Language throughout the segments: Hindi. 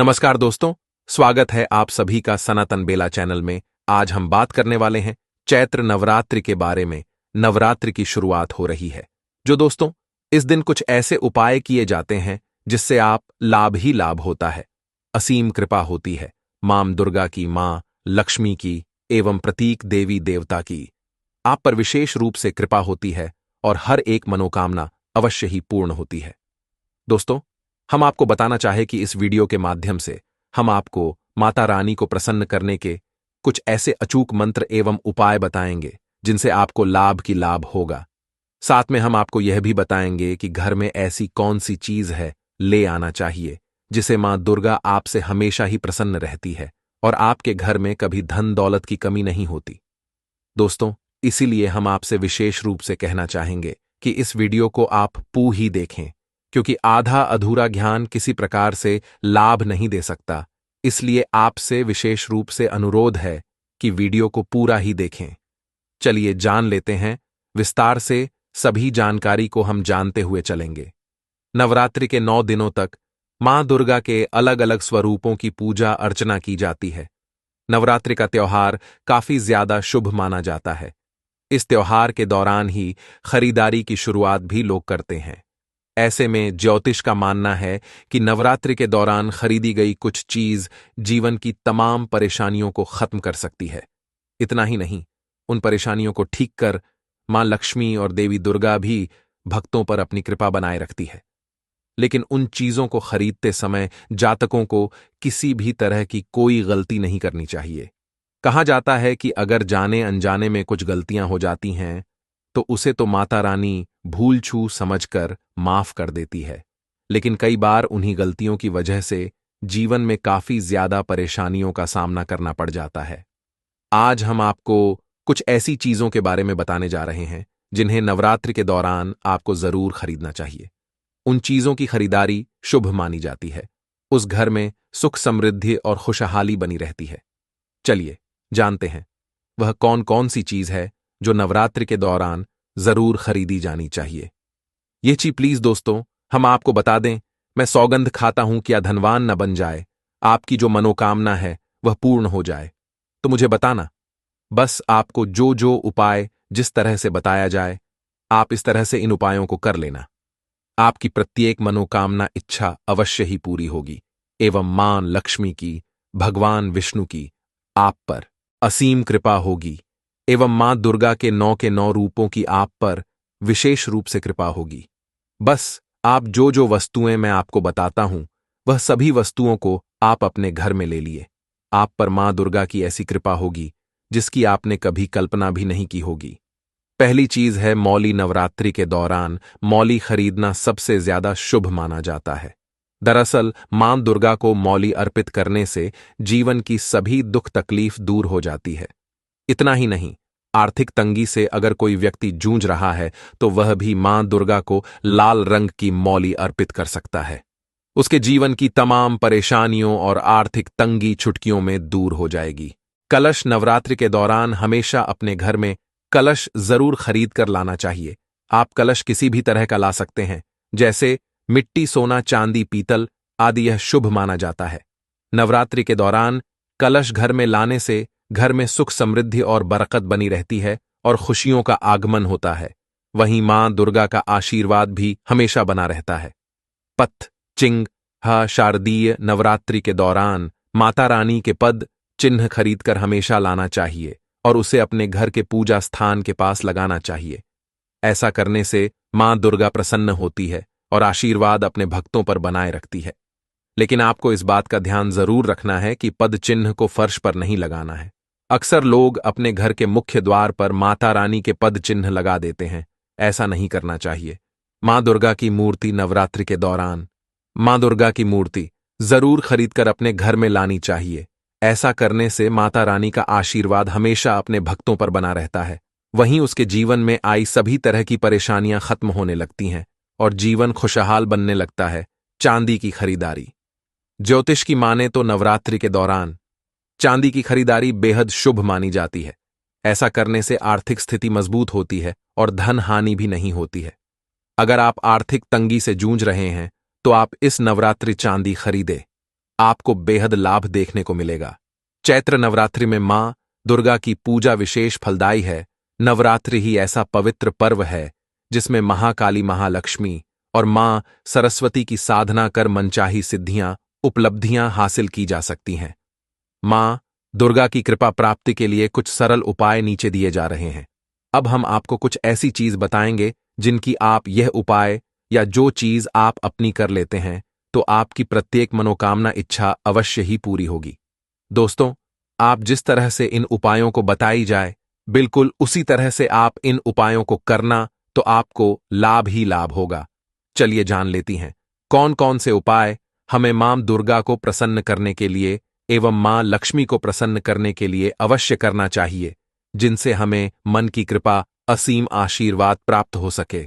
नमस्कार दोस्तों, स्वागत है आप सभी का सनातन बेला चैनल में। आज हम बात करने वाले हैं चैत्र नवरात्रि के बारे में। नवरात्रि की शुरुआत हो रही है। दोस्तों, इस दिन कुछ ऐसे उपाय किए जाते हैं जिससे आप लाभ ही लाभ होता है। असीम कृपा होती है मां दुर्गा की, मां लक्ष्मी की एवं प्रतीक देवी देवता की। आप पर विशेष रूप से कृपा होती है और हर एक मनोकामना अवश्य ही पूर्ण होती है। दोस्तों, हम आपको बताना चाहे कि इस वीडियो के माध्यम से हम आपको माता रानी को प्रसन्न करने के कुछ ऐसे अचूक मंत्र एवं उपाय बताएंगे जिनसे आपको लाभ की लाभ होगा। साथ में हम आपको यह भी बताएंगे कि घर में ऐसी कौन सी चीज है ले आना चाहिए जिसे मां दुर्गा आपसे हमेशा ही प्रसन्न रहती है और आपके घर में कभी धन दौलत की कमी नहीं होती। दोस्तों, इसीलिए हम आपसे विशेष रूप से कहना चाहेंगे कि इस वीडियो को आप ही देखें, क्योंकि आधा अधूरा ज्ञान किसी प्रकार से लाभ नहीं दे सकता। इसलिए आपसे विशेष रूप से अनुरोध है कि वीडियो को पूरा ही देखें। चलिए जान लेते हैं विस्तार से। सभी जानकारी को हम जानते हुए चलेंगे। नवरात्रि के 9 दिनों तक मां दुर्गा के अलग अलग स्वरूपों की पूजा अर्चना की जाती है। नवरात्रि का त्योहार काफी ज्यादा शुभ माना जाता है। इस त्योहार के दौरान ही खरीदारी की शुरुआत भी लोग करते हैं। ऐसे में ज्योतिष का मानना है कि नवरात्रि के दौरान खरीदी गई कुछ चीज जीवन की तमाम परेशानियों को खत्म कर सकती है। इतना ही नहीं, उन परेशानियों को ठीक कर मां लक्ष्मी और देवी दुर्गा भी भक्तों पर अपनी कृपा बनाए रखती है। लेकिन उन चीजों को खरीदते समय जातकों को किसी भी तरह की कोई गलती नहीं करनी चाहिए। कहा जाता है कि अगर जाने अनजाने में कुछ गलतियां हो जाती हैं तो उसे तो माता रानी भूल छू समझकर माफ कर देती है, लेकिन कई बार उन्हीं गलतियों की वजह से जीवन में काफी ज्यादा परेशानियों का सामना करना पड़ जाता है। आज हम आपको कुछ ऐसी चीजों के बारे में बताने जा रहे हैं जिन्हें नवरात्रि के दौरान आपको जरूर खरीदना चाहिए। उन चीजों की खरीदारी शुभ मानी जाती है। उस घर में सुख समृद्धि और खुशहाली बनी रहती है। चलिए जानते हैं वह कौन कौन सी चीज है जो नवरात्रि के दौरान जरूर खरीदी जानी चाहिए। ये चीज प्लीज दोस्तों, हम आपको बता दें, मैं सौगंध खाता हूं कि धनवान न बन जाए, आपकी जो मनोकामना है वह पूर्ण हो जाए। तो मुझे बताना, बस आपको जो जो उपाय जिस तरह से बताया जाए आप इस तरह से इन उपायों को कर लेना। आपकी प्रत्येक मनोकामना इच्छा अवश्य ही पूरी होगी एवं मां लक्ष्मी की, भगवान विष्णु की आप पर असीम कृपा होगी एवं मां दुर्गा के 9 रूपों की आप पर विशेष रूप से कृपा होगी। बस आप जो जो वस्तुएं मैं आपको बताता हूं वह सभी वस्तुओं को आप अपने घर में ले लिए। आप पर मां दुर्गा की ऐसी कृपा होगी जिसकी आपने कभी कल्पना भी नहीं की होगी। पहली चीज है मौली। नवरात्रि के दौरान मौली खरीदना सबसे ज्यादा शुभ माना जाता है। दरअसल मां दुर्गा को मौली अर्पित करने से जीवन की सभी दुख तकलीफ दूर हो जाती है। इतना ही नहीं, आर्थिक तंगी से अगर कोई व्यक्ति जूझ रहा है तो वह भी मां दुर्गा को लाल रंग की मौली अर्पित कर सकता है। उसके जीवन की तमाम परेशानियों और आर्थिक तंगी चुटकियों में दूर हो जाएगी। कलश। नवरात्रि के दौरान हमेशा अपने घर में कलश जरूर खरीद कर लाना चाहिए। आप कलश किसी भी तरह का ला सकते हैं, जैसे मिट्टी, सोना, चांदी, पीतल आदि। यह शुभ माना जाता है। नवरात्रि के दौरान कलश घर में लाने से घर में सुख समृद्धि और बरकत बनी रहती है और खुशियों का आगमन होता है। वहीं मां दुर्गा का आशीर्वाद भी हमेशा बना रहता है। पथ चिन्ह। शारदीय नवरात्रि के दौरान माता रानी के पद चिन्ह खरीदकर हमेशा लाना चाहिए और उसे अपने घर के पूजा स्थान के पास लगाना चाहिए। ऐसा करने से मां दुर्गा प्रसन्न होती है और आशीर्वाद अपने भक्तों पर बनाए रखती है। लेकिन आपको इस बात का ध्यान जरूर रखना है कि पद चिन्ह को फर्श पर नहीं लगाना है। अक्सर लोग अपने घर के मुख्य द्वार पर माता रानी के पद चिन्ह लगा देते हैं। ऐसा नहीं करना चाहिए। मां दुर्गा की मूर्ति नवरात्रि के दौरान मां दुर्गा की मूर्ति जरूर खरीदकर अपने घर में लानी चाहिए। ऐसा करने से माता रानी का आशीर्वाद हमेशा अपने भक्तों पर बना रहता है। वहीं उसके जीवन में आई सभी तरह की परेशानियां खत्म होने लगती हैं और जीवन खुशहाल बनने लगता है। चांदी की खरीदारी। ज्योतिष की माने तो नवरात्रि के दौरान चांदी की खरीदारी बेहद शुभ मानी जाती है। ऐसा करने से आर्थिक स्थिति मजबूत होती है और धन हानि भी नहीं होती है। अगर आप आर्थिक तंगी से जूझ रहे हैं तो आप इस नवरात्रि चांदी खरीदें। आपको बेहद लाभ देखने को मिलेगा। चैत्र नवरात्रि में मां दुर्गा की पूजा विशेष फलदायी है। नवरात्रि ही ऐसा पवित्र पर्व है जिसमें महाकाली, महालक्ष्मी और मां सरस्वती की साधना कर मनचाही सिद्धियां, उपलब्धियां हासिल की जा सकती हैं। मां दुर्गा की कृपा प्राप्ति के लिए कुछ सरल उपाय नीचे दिए जा रहे हैं। अब हम आपको कुछ ऐसी चीज बताएंगे जिनकी आप यह उपाय या जो चीज आप अपनी कर लेते हैं तो आपकी प्रत्येक मनोकामना इच्छा अवश्य ही पूरी होगी। दोस्तों, आप जिस तरह से इन उपायों को बताई जाए बिल्कुल उसी तरह से आप इन उपायों को करना तो आपको लाभ ही लाभ होगा। चलिए जान लेती हैं कौन कौन से उपाय हमें मां दुर्गा को प्रसन्न करने के लिए एवं मां लक्ष्मी को प्रसन्न करने के लिए अवश्य करना चाहिए, जिनसे हमें मन की कृपा, असीम आशीर्वाद प्राप्त हो सके।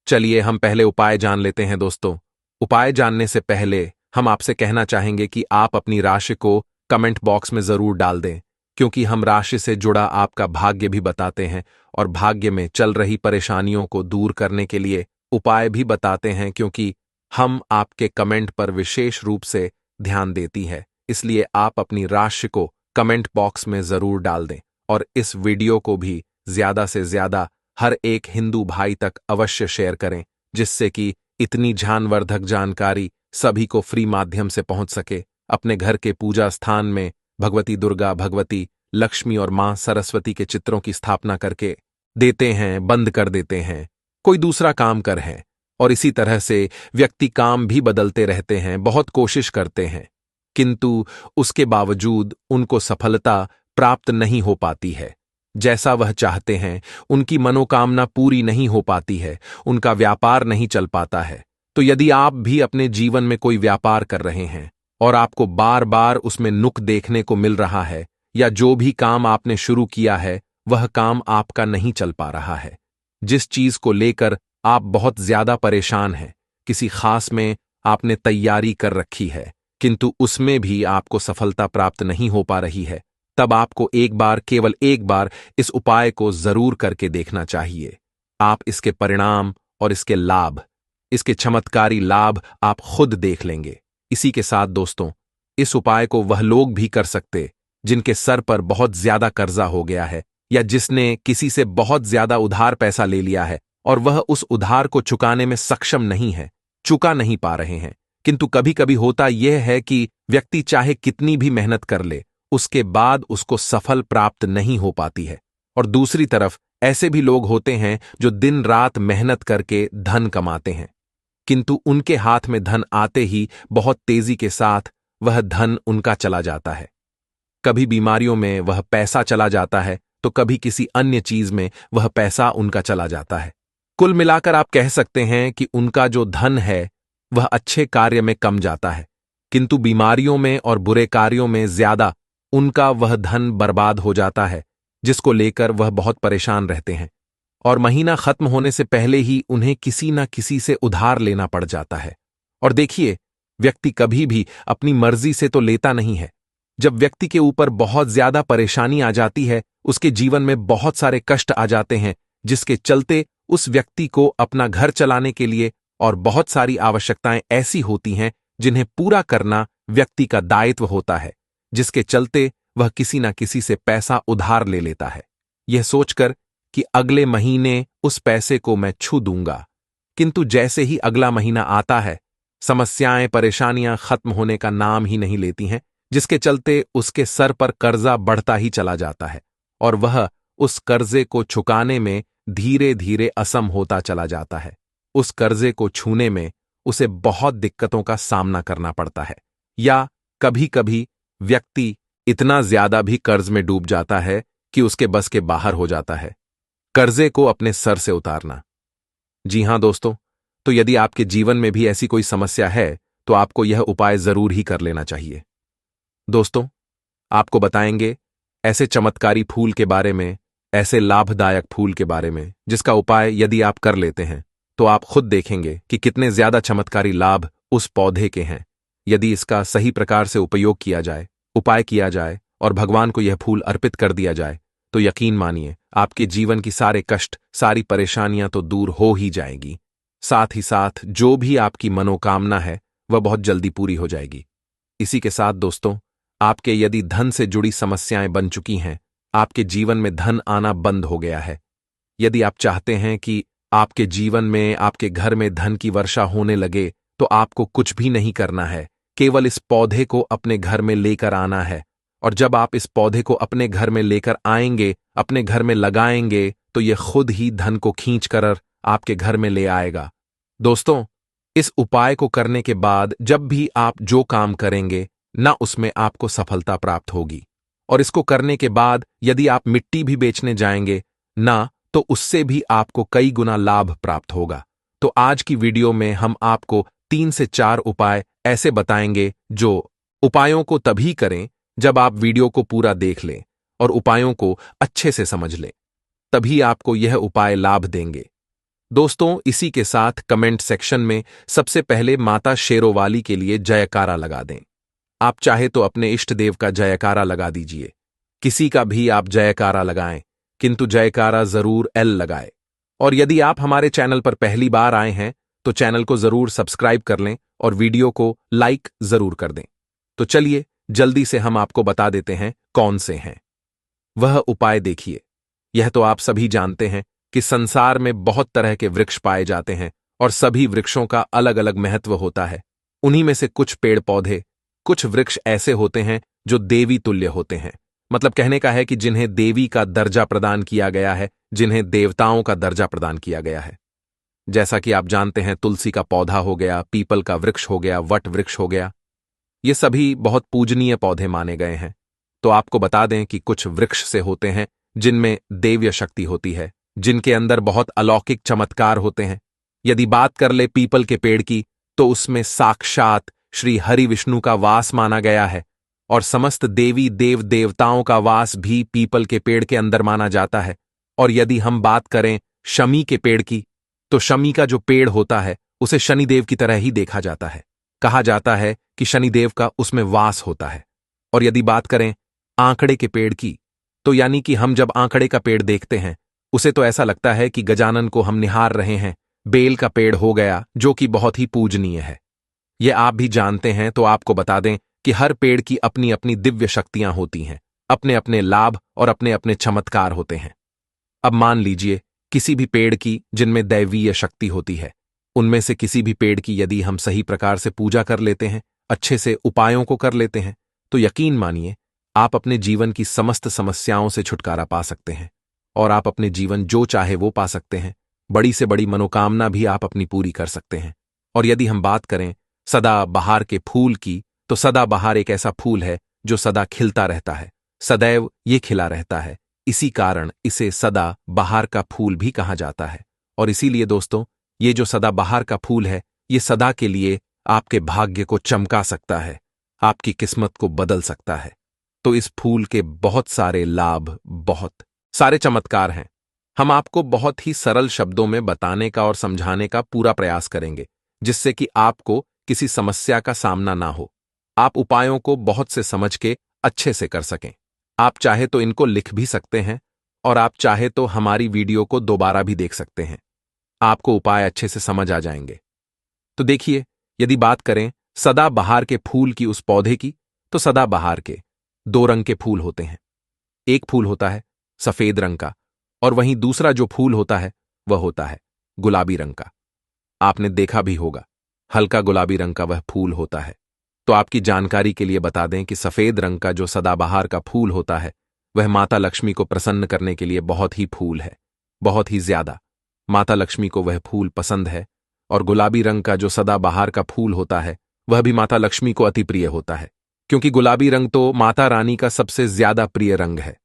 चलिए हम पहले उपाय जान लेते हैं। दोस्तों, उपाय जानने से पहले हम आपसे कहना चाहेंगे कि आप अपनी राशि को कमेंट बॉक्स में जरूर डाल दें, क्योंकि हम राशि से जुड़ा आपका भाग्य भी बताते हैं और भाग्य में चल रही परेशानियों को दूर करने के लिए उपाय भी बताते हैं, क्योंकि हम आपके कमेंट पर विशेष रूप से ध्यान देती है। इसलिए आप अपनी राशि को कमेंट बॉक्स में जरूर डाल दें और इस वीडियो को भी ज्यादा से ज्यादा हर एक हिंदू भाई तक अवश्य शेयर करें, जिससे कि इतनी ज्ञानवर्धक जानकारी सभी को फ्री माध्यम से पहुंच सके। अपने घर के पूजा स्थान में भगवती दुर्गा, भगवती लक्ष्मी और मां सरस्वती के चित्रों की स्थापना करके देते हैं, बंद कर देते हैं, कोई दूसरा काम कर है, और इसी तरह से व्यक्ति काम भी बदलते रहते हैं, बहुत कोशिश करते हैं, किंतु उसके बावजूद उनको सफलता प्राप्त नहीं हो पाती है। जैसा वह चाहते हैं उनकी मनोकामना पूरी नहीं हो पाती है, उनका व्यापार नहीं चल पाता है। तो यदि आप भी अपने जीवन में कोई व्यापार कर रहे हैं और आपको बार बार उसमें नुक देखने को मिल रहा है, या जो भी काम आपने शुरू किया है वह काम आपका नहीं चल पा रहा है, जिस चीज को लेकर आप बहुत ज्यादा परेशान हैं, किसी खास में आपने तैयारी कर रखी है किंतु उसमें भी आपको सफलता प्राप्त नहीं हो पा रही है, तब आपको एक बार, केवल एक बार इस उपाय को जरूर करके देखना चाहिए। आप इसके परिणाम और इसके लाभ, इसके चमत्कारी लाभ आप खुद देख लेंगे। इसी के साथ दोस्तों, इस उपाय को वह लोग भी कर सकते जिनके सर पर बहुत ज्यादा कर्जा हो गया है, या जिसने किसी से बहुत ज्यादा उधार पैसा ले लिया है और वह उस उधार को चुकाने में सक्षम नहीं है, चुका नहीं पा रहे हैं। किंतु कभी कभी होता यह है कि व्यक्ति चाहे कितनी भी मेहनत कर ले, उसके बाद उसको सफल प्राप्त नहीं हो पाती है। और दूसरी तरफ ऐसे भी लोग होते हैं जो दिन रात मेहनत करके धन कमाते हैं, किंतु उनके हाथ में धन आते ही बहुत तेजी के साथ वह धन उनका चला जाता है। कभी बीमारियों में वह पैसा चला जाता है तो कभी किसी अन्य चीज में वह पैसा उनका चला जाता है। कुल मिलाकर आप कह सकते हैं कि उनका जो धन है वह अच्छे कार्य में कम जाता है, किंतु बीमारियों में और बुरे कार्यों में ज्यादा उनका वह धन बर्बाद हो जाता है, जिसको लेकर वह बहुत परेशान रहते हैं और महीना खत्म होने से पहले ही उन्हें किसी न किसी से उधार लेना पड़ जाता है। और देखिए, व्यक्ति कभी भी अपनी मर्जी से तो लेता नहीं है। जब व्यक्ति के ऊपर बहुत ज्यादा परेशानी आ जाती है, उसके जीवन में बहुत सारे कष्ट आ जाते हैं, जिसके चलते उस व्यक्ति को अपना घर चलाने के लिए और बहुत सारी आवश्यकताएं ऐसी होती हैं जिन्हें पूरा करना व्यक्ति का दायित्व होता है, जिसके चलते वह किसी न किसी से पैसा उधार ले लेता है, यह सोचकर कि अगले महीने उस पैसे को मैं छू दूंगा। किंतु जैसे ही अगला महीना आता है, समस्याएं, परेशानियां खत्म होने का नाम ही नहीं लेती हैं, जिसके चलते उसके सर पर कर्जा बढ़ता ही चला जाता है और वह उस कर्जे को चुकाने में धीरे धीरे असम होता चला जाता है। उस कर्जे को छूने में उसे बहुत दिक्कतों का सामना करना पड़ता है, या कभी कभी व्यक्ति इतना ज्यादा भी कर्ज में डूब जाता है कि उसके बस के बाहर हो जाता है। कर्जे को अपने सर से उतारना। जी हां दोस्तों, तो यदि आपके जीवन में भी ऐसी कोई समस्या है तो आपको यह उपाय जरूर ही कर लेना चाहिए। दोस्तों, आपको बताएंगे ऐसे चमत्कारी फूल के बारे में, ऐसे लाभदायक फूल के बारे में जिसका उपाय यदि आप कर लेते हैं तो आप खुद देखेंगे कि कितने ज्यादा चमत्कारी लाभ उस पौधे के हैं। यदि इसका सही प्रकार से उपयोग किया जाए, उपाय किया जाए और भगवान को यह फूल अर्पित कर दिया जाए, तो यकीन मानिए आपके जीवन की सारे कष्ट, सारी परेशानियां तो दूर हो ही जाएगी। साथ ही साथ जो भी आपकी मनोकामना है वह बहुत जल्दी पूरी हो जाएगी। इसी के साथ दोस्तों, आपके यदि धन से जुड़ी समस्याएं बन चुकी हैं, आपके जीवन में धन आना बंद हो गया है, यदि आप चाहते हैं कि आपके जीवन में, आपके घर में धन की वर्षा होने लगे, तो आपको कुछ भी नहीं करना है, केवल इस पौधे को अपने घर में लेकर आना है। और जब आप इस पौधे को अपने घर में लेकर आएंगे, अपने घर में लगाएंगे, तो यह खुद ही धन को खींचकर आपके घर में ले आएगा। दोस्तों, इस उपाय को करने के बाद जब भी आप जो काम करेंगे, ना उसमें आपको सफलता प्राप्त होगी। और इसको करने के बाद यदि आप मिट्टी भी बेचने जाएंगे ना, तो उससे भी आपको कई गुना लाभ प्राप्त होगा। तो आज की वीडियो में हम आपको 3 से 4 उपाय ऐसे बताएंगे, जो उपायों को तभी करें जब आप वीडियो को पूरा देख लें और उपायों को अच्छे से समझ लें, तभी आपको यह उपाय लाभ देंगे। दोस्तों, इसी के साथ कमेंट सेक्शन में सबसे पहले माता शेरोवाली के लिए जयकारा लगा दें। आप चाहे तो अपने इष्ट देव का जयकारा लगा दीजिए, किसी का भी आप जयकारा लगाएं, किंतु जयकारा जरूर एल लगाए। और यदि आप हमारे चैनल पर पहली बार आए हैं तो चैनल को जरूर सब्सक्राइब कर लें और वीडियो को लाइक जरूर कर दें। तो चलिए जल्दी से हम आपको बता देते हैं कौन से हैं वह उपाय। देखिए, यह तो आप सभी जानते हैं कि संसार में बहुत तरह के वृक्ष पाए जाते हैं और सभी वृक्षों का अलग अलग महत्व होता है। उन्हीं में से कुछ पेड़ पौधे, कुछ वृक्ष ऐसे होते हैं जो देवी तुल्य होते हैं। मतलब कहने का है कि जिन्हें देवी का दर्जा प्रदान किया गया है, जिन्हें देवताओं का दर्जा प्रदान किया गया है। जैसा कि आप जानते हैं, तुलसी का पौधा हो गया, पीपल का वृक्ष हो गया, वट वृक्ष हो गया, ये सभी बहुत पूजनीय पौधे माने गए हैं। तो आपको बता दें कि कुछ वृक्ष से होते हैं जिनमें देव्य शक्ति होती है, जिनके अंदर बहुत अलौकिक चमत्कार होते हैं। यदि बात कर ले पीपल के पेड़ की, तो उसमें साक्षात श्री हरि विष्णु का वास माना गया है और समस्त देवी देव देवताओं का वास भी पीपल के पेड़ के अंदर माना जाता है। और यदि हम बात करें शमी के पेड़ की, तो शमी का जो पेड़ होता है उसे शनिदेव की तरह ही देखा जाता है। कहा जाता है कि शनिदेव का उसमें वास होता है। और यदि बात करें आंकड़े के पेड़ की, तो यानी कि हम जब आंकड़े का पेड़ देखते हैं, उसे तो ऐसा लगता है कि गजानन को हम निहार रहे हैं। बेल का पेड़ हो गया, जो कि बहुत ही पूजनीय है। यह आप भी जानते हैं, तो आपको बता दें कि हर पेड़ की अपनी अपनी दिव्य शक्तियां होती हैं, अपने अपने लाभ और अपने अपने चमत्कार होते हैं। अब मान लीजिए किसी भी पेड़ की जिनमें दैवीय शक्ति होती है, उनमें से किसी भी पेड़ की यदि हम सही प्रकार से पूजा कर लेते हैं, अच्छे से उपायों को कर लेते हैं, तो यकीन मानिए आप अपने जीवन की समस्त समस्याओं से छुटकारा पा सकते हैं और आप अपने जीवन जो चाहे वो पा सकते हैं। बड़ी से बड़ी मनोकामना भी आप अपनी पूरी कर सकते हैं। और यदि हम बात करें सदा बहार के फूल की, तो सदा बहार एक ऐसा फूल है जो सदा खिलता रहता है, सदैव ये खिला रहता है। इसी कारण इसे सदा बहार का फूल भी कहा जाता है। और इसीलिए दोस्तों, ये जो सदा बहार का फूल है, ये सदा के लिए आपके भाग्य को चमका सकता है, आपकी किस्मत को बदल सकता है। तो इस फूल के बहुत सारे लाभ, बहुत सारे चमत्कार हैं। हम आपको बहुत ही सरल शब्दों में बताने का और समझाने का पूरा प्रयास करेंगे, जिससे कि आपको किसी समस्या का सामना ना हो। आप उपायों को बहुत से समझ के अच्छे से कर सकें। आप चाहे तो इनको लिख भी सकते हैं और आप चाहे तो हमारी वीडियो को दोबारा भी देख सकते हैं, आपको उपाय अच्छे से समझ आ जाएंगे। तो देखिए, यदि बात करें सदा बहार के फूल की, उस पौधे की, तो सदा बहार के 2 रंग के फूल होते हैं। एक फूल होता है सफेद रंग का और वहीं दूसरा जो फूल होता है वह होता है गुलाबी रंग का। आपने देखा भी होगा, हल्का गुलाबी रंग का वह फूल होता है। तो आपकी जानकारी के लिए बता दें कि सफेद रंग का जो सदाबहार का फूल होता है, वह माता लक्ष्मी को प्रसन्न करने के लिए बहुत ही फूल है, बहुत ही ज्यादा। माता लक्ष्मी को वह फूल पसंद है। और गुलाबी रंग का जो सदाबहार का फूल होता है, वह भी माता लक्ष्मी को अति प्रिय होता है, क्योंकि गुलाबी रंग तो माता रानी का सबसे ज्यादा प्रिय रंग है।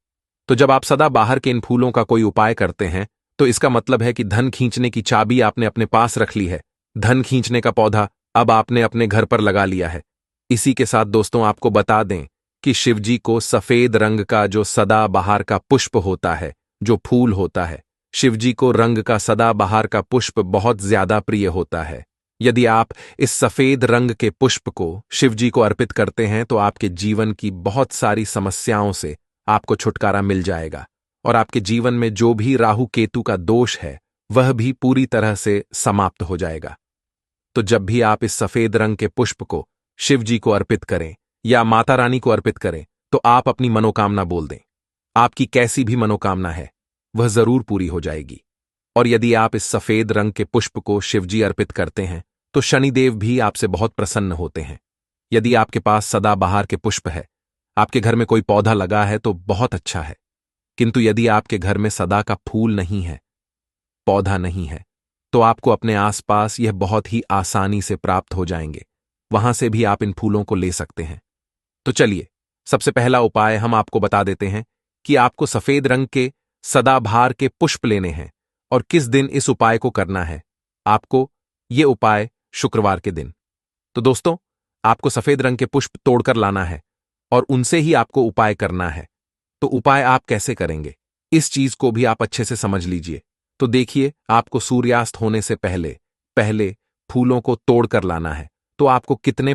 तो जब आप सदाबहार के इन फूलों का कोई उपाय करते हैं, तो इसका मतलब है कि धन खींचने की चाबी आपने अपने पास रख ली है। धन खींचने का पौधा अब आपने अपने घर पर लगा लिया है। इसी के साथ दोस्तों, आपको बता दें कि शिवजी को सफेद रंग का जो सदाबहार का पुष्प होता है, जो फूल होता है, शिवजी को रंग का सदाबहार का पुष्प बहुत ज्यादा प्रिय होता है। यदि आप इस सफेद रंग के पुष्प को शिवजी को अर्पित करते हैं, तो आपके जीवन की बहुत सारी समस्याओं से आपको छुटकारा मिल जाएगा और आपके जीवन में जो भी राहु केतु का दोष है, वह भी पूरी तरह से समाप्त हो जाएगा। तो जब भी आप इस सफेद रंग के पुष्प को शिवजी को अर्पित करें, या माता रानी को अर्पित करें तो आप अपनी मनोकामना बोल दें। आपकी कैसी भी मनोकामना है वह जरूर पूरी हो जाएगी। और यदि आप इस सफेद रंग के पुष्प को शिवजी अर्पित करते हैं तो शनिदेव भी आपसे बहुत प्रसन्न होते हैं। यदि आपके पास सदाबहार के पुष्प है, आपके घर में कोई पौधा लगा है तो बहुत अच्छा है। किंतु यदि आपके घर में सदा का फूल नहीं है, पौधा नहीं है, तो आपको अपने आसपास यह बहुत ही आसानी से प्राप्त हो जाएंगे। वहां से भी आप इन फूलों को ले सकते हैं। तो चलिए, सबसे पहला उपाय हम आपको बता देते हैं कि आपको सफेद रंग के सदाबहार के पुष्प लेने हैं और किस दिन इस उपाय को करना है। आपको यह उपाय शुक्रवार के दिन। तो दोस्तों, आपको सफेद रंग के पुष्प तोड़कर लाना है और उनसे ही आपको उपाय करना है। तो उपाय आप कैसे करेंगे, इस चीज को भी आप अच्छे से समझ लीजिए। तो देखिए, आपको सूर्यास्त होने से पहले पहले फूलों को तोड़कर लाना है। तो आपको कितने